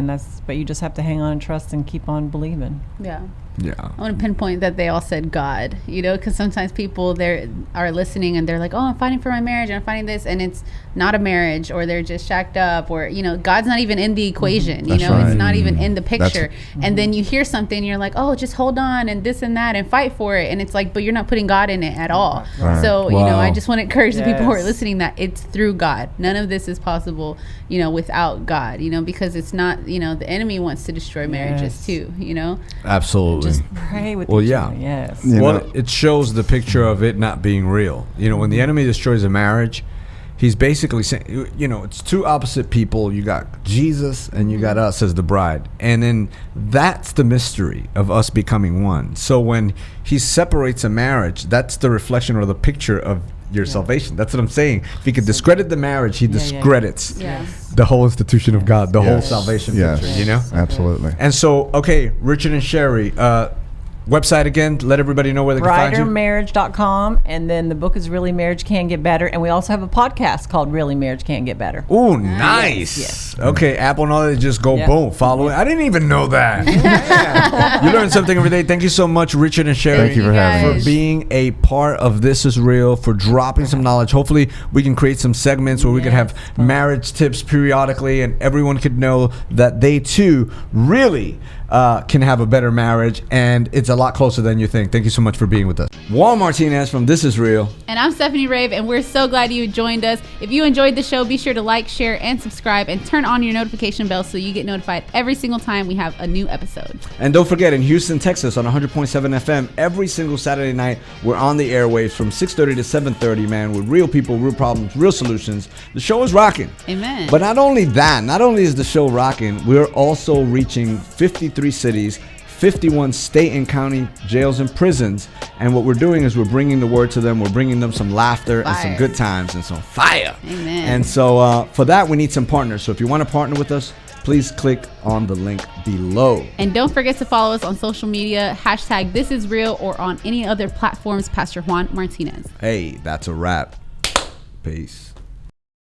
But you just have to hang on and trust and keep on believing. Yeah. Yeah. I want to pinpoint that they all said God, because sometimes people are listening and they're like, oh, I'm fighting for my marriage and I'm fighting this, and it's not a marriage, or they're just shacked up, or God's not even in the equation. Right. It's not even in the picture. And then you hear something and you're like, oh, just hold on and this and that and fight for it, and it's like, but you're not putting God in it at all. Right. So I just want to encourage the people who are listening that it's through God. None of this is possible without God, because it's not, the enemy wants to destroy marriages too. Absolutely. Just pray with each other. Yes. It shows the picture of it not being real. When the enemy destroys a marriage, he's basically saying, it's two opposite people. You got Jesus and you got us as the bride. And then that's the mystery of us becoming one. So when he separates a marriage, that's the reflection or the picture of your salvation. That's what I'm saying. If he could discredit the marriage, he discredits the whole institution of God, the whole salvation picture, Absolutely. And so, okay, Richard and Sheri, website again, let everybody know where they can find you. WriterMarriage.com, and then the book is Really Marriage Can Get Better, and we also have a podcast called Really Marriage Can Get Better. Ooh, nice. Yes. Okay, Apple and all that, just go boom, follow it. I didn't even know that. You learn something every day. Thank you so much, Richard and Sheri. Thank you for having me. For being a part of This Is Real, for dropping some knowledge. Hopefully, we can create some segments where we can have marriage tips periodically, and everyone could know that they too really can have a better marriage, and it's a lot closer than you think. Thank you so much for being with us. Juan Martinez from This Is Real. And I'm Stephanie Rave, and we're so glad you joined us. If you enjoyed the show, be sure to like, share, and subscribe, and turn on your notification bell so you get notified every single time we have a new episode. And don't forget, in Houston, Texas, on 100.7 FM, every single Saturday night, we're on the airwaves from 6:30 to 7:30, man, with real people, real problems, real solutions. The show is rocking. Amen. But not only that, not only is the show rocking, we're also reaching 53 cities, 51 state and county jails and prisons. And what we're doing is we're bringing the word to them. We're bringing them some laughter and some good times and some fire. Amen. And so for that, we need some partners. So if you want to partner with us, please click on the link below. And don't forget to follow us on social media, #ThisIsReal, or on any other platforms, Pastor Juan Martinez. Hey, that's a wrap. Peace.